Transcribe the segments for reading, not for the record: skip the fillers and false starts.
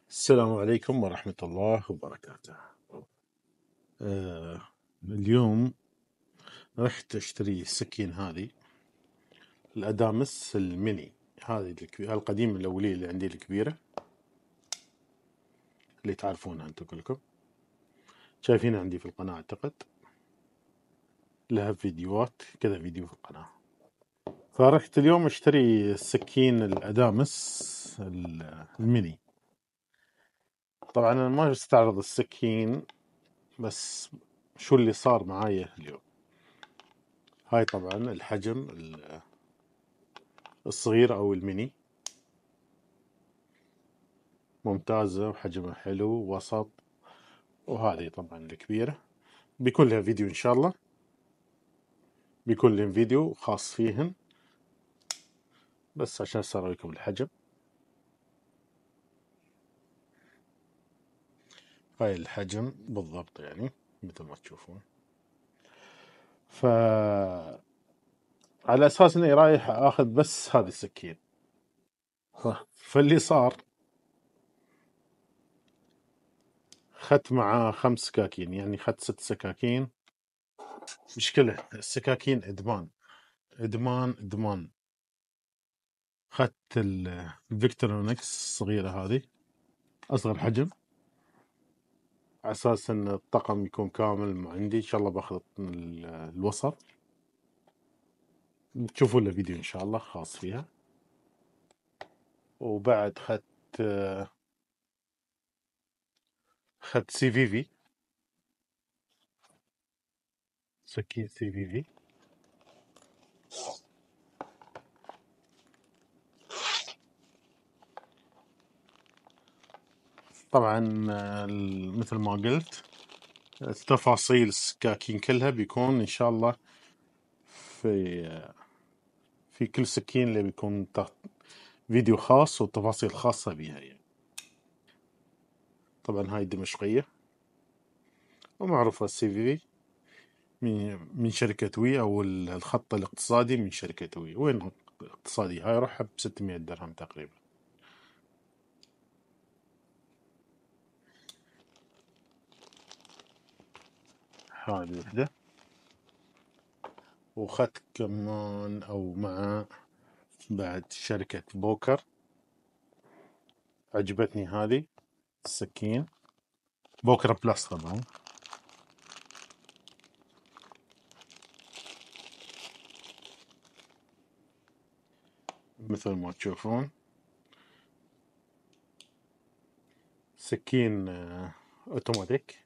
السلام عليكم ورحمة الله وبركاته. اليوم رحت اشتري السكين هذه الأدامس الميني، هذه القديمة الأولية اللي عندي الكبيرة اللي تعرفونها انتم كلكم، شايفينها عندي في القناة أعتقد، لها فيديوهات كذا فيديو في القناة. فرحت اليوم اشتري السكين الأدامس الميني. طبعا أنا ما استعرض السكين، بس شو اللي صار معايا اليوم. هاي طبعا الحجم الصغير أو الميني، ممتازة وحجمها حلو وسط. وهذه طبعا الكبيرة، بيكون لها فيديو إن شاء الله، بيكون لهم فيديو خاص فيهن، بس عشان أسوي لكم الحجم. هاي الحجم بالضبط يعني مثل ما تشوفون. ف على أساس إني رايح آخذ بس هذه السكين، فاللي صار خدت معاه 5 سكاكين، يعني خدت 6 سكاكين. مشكلة السكاكين إدمان إدمان إدمان. خدت الفيكتورونكس الصغيرة هذه، أصغر حجم، على أساس إن الطقم يكون كامل عندي. إن شاء الله باخذ الوسط، تشوفون له فيديو إن شاء الله خاص فيها. وبعد خدت سي في في، سكين سي في في. طبعا مثل ما قلت التفاصيل السكاكين كلها بيكون إن شاء الله في كل سكين اللي بيكون فيديو خاص وتفاصيل خاصة بها يعني. طبعا هاي دمشقية ومعروفة السي في في من شركة وي، أو الخط الاقتصادي من شركة وي. وين الاقتصادي؟ هاي روحها ب600 درهم تقريبا. هذه وحدة. وخدت كمان أو مع بعد شركة بوكر، عجبتني هذه السكين، بوكر بلس طبعا. مثل ما تشوفون سكين اوتوماتيك.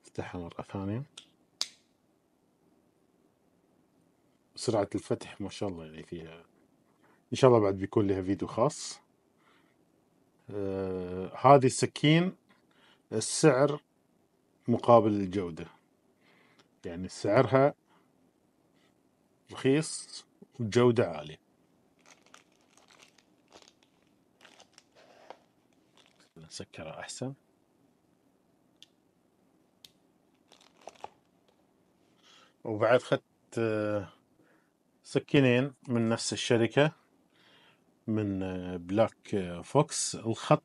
افتحها مرة ثانية. سرعة الفتح ما شاء الله يعني فيها. إن شاء الله بعد بيكون لها فيديو خاص. هذه السكين السعر مقابل الجودة، يعني سعرها رخيص وجودة عالية. نسكرها أحسن. وبعد خدت سكينين من نفس الشركة، من بلاك فوكس، الخط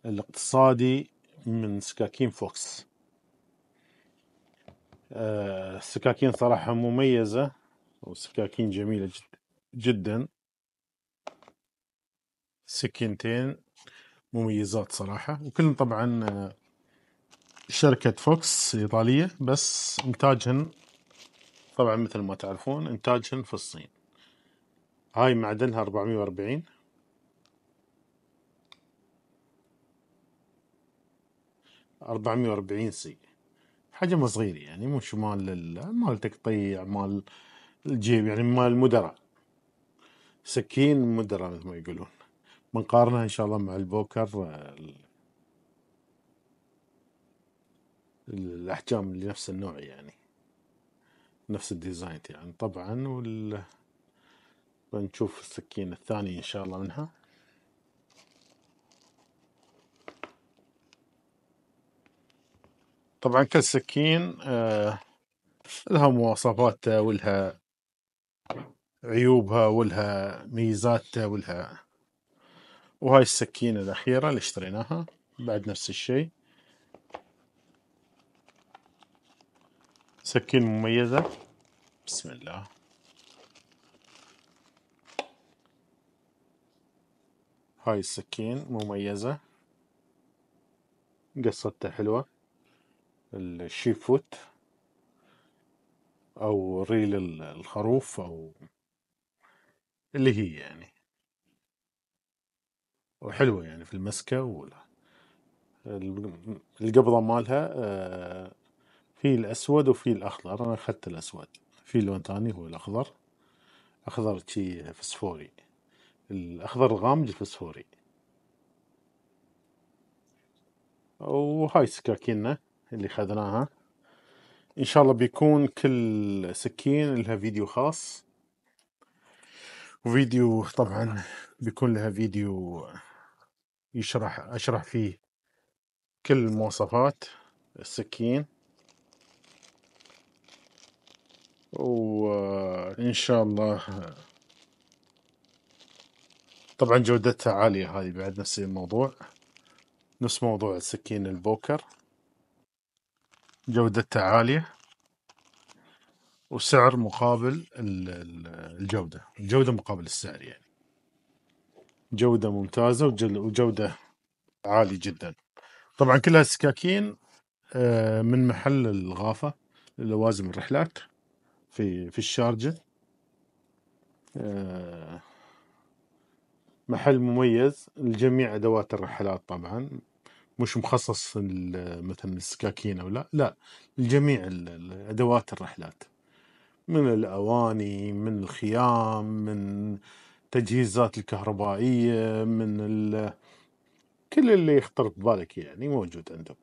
الاقتصادي من سكاكين فوكس. السكاكين صراحة مميزة وسكاكين جميلة جدا. سكينتين مميزات صراحة، وكلهم طبعا شركة فوكس إيطالية، بس إنتاجهن طبعا مثل ما تعرفون إنتاجهن في الصين. هاي معدنها 440، 440 سي. حجم صغير يعني، مش مال تقطيع، مال الجيب، يعني مال المدراء، سكين مدراء مثل ما يقولون. بنقارنها إن شاء الله مع البوكر، الأحجام اللي نفس النوع يعني، نفس الديزاين يعني طبعا. بنشوف السكين الثانية إن شاء الله منها. طبعا كل سكين لها مواصفاتها ولها عيوبها ولها ميزاتها ولها. وهاي السكينة الأخيرة اللي اشتريناها بعد نفس الشيء، سكين مميزة. بسم الله. هاي السكين مميزة، قصتها حلوة، الشيفوت أو ريل الخروف أو اللي هي يعني، وحلوة يعني في المسكة. القبضة مالها في الأسود وفي الأخضر، أنا أخذت الأسود، في لون ثاني هو الأخضر، أخضر شي فسفوري، الأخضر الغامج الفسفوري. وهاي سكاكيننا اللي خذناها. إن شاء الله بيكون كل سكين لها فيديو خاص، وفيديو طبعا بيكون لها فيديو أشرح فيه كل مواصفات السكين، وإن شاء الله طبعا جودتها عالية. هذه بعد نفس الموضوع، نفس موضوع السكين البوكر، جودتها عالية وسعر مقابل الجودة مقابل السعر، يعني جودة ممتازة وجودة عالية جدا. طبعا كلها سكاكين من محل الغافة لوازم الرحلات في الشارجة، محل مميز لجميع أدوات الرحلات. طبعا مش مخصص مثلا السكاكين أو لا، لجميع أدوات الرحلات، من الأواني، من الخيام، من تجهيزات الكهربائية، من كل اللي يخطر ببالك يعني موجود عندهم،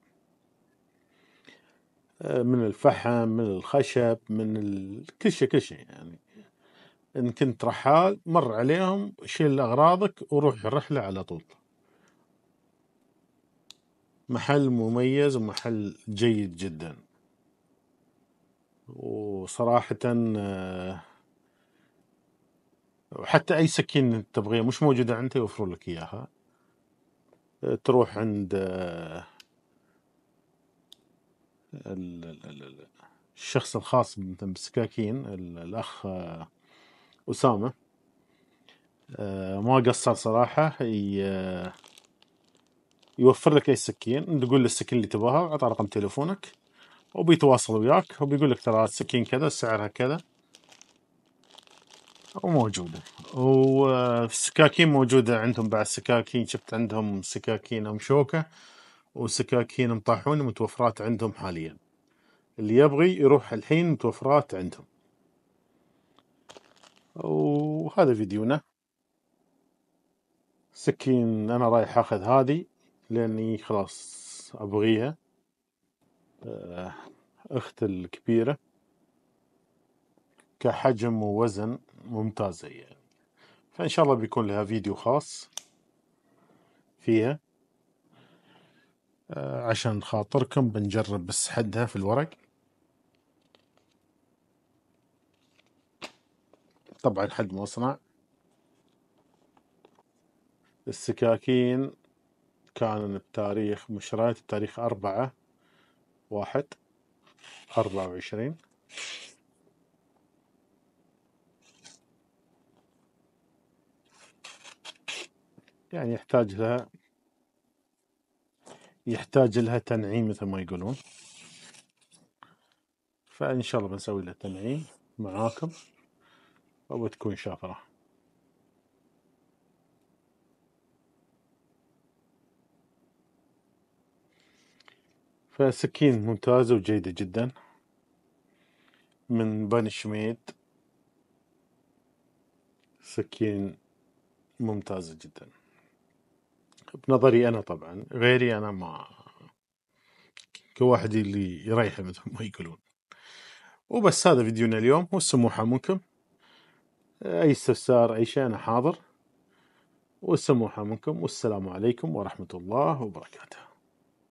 من الفحم، من الخشب، من كل شيء يعني. إن كنت رحال مر عليهم، شيل أغراضك وروح الرحلة على طول. محل مميز ومحل جيد جدا، وصراحة حتى أي سكين تبغيها مش موجودة عنده يوفرون لك إياها. تروح عند الشخص الخاص بالسكاكين، الأخ أسامة، ما قصر صراحة، يوفر لك أي سكين، تقول له السكين اللي تبغاها وعطى رقم تليفونك وبيتواصل وياك وبيقول لك ترى السكين كذا سعرها كذا وموجودة. والسكاكين موجودة عندهم بعد سكاكين، شفت عندهم سكاكين مشوكة وسكاكين مطاحون متوفرات عندهم حاليا، اللي يبغي يروح الحين متوفرات عندهم. وهذا فيديونا. سكين أنا رايح أخذ هذه لأني خلاص أبغيها، أخت الكبيرة كحجم ووزن ممتازة يعني، فإن شاء الله بيكون لها فيديو خاص فيها. عشان خاطركم بنجرب بس حدها في الورق. طبعا حد مصنع. السكاكين كان بتاريخ مشتريات بتاريخ 4/1/24، يعني يحتاج لها تنعيم مثل ما يقولون، فإن شاء الله بنسوي لها تنعيم معاكم وبتكون شافرة. فسكين ممتازة وجيدة جدا من بني شميد، سكين ممتازة جدا بنظري أنا. طبعا غيري أنا ما، كواحد اللي يريحه مثل ما يقولون. وبس هذا فيديونا اليوم، والسموحة منكم. أي استفسار أي شيء أنا حاضر، والسموحة منكم، والسلام عليكم ورحمة الله وبركاته.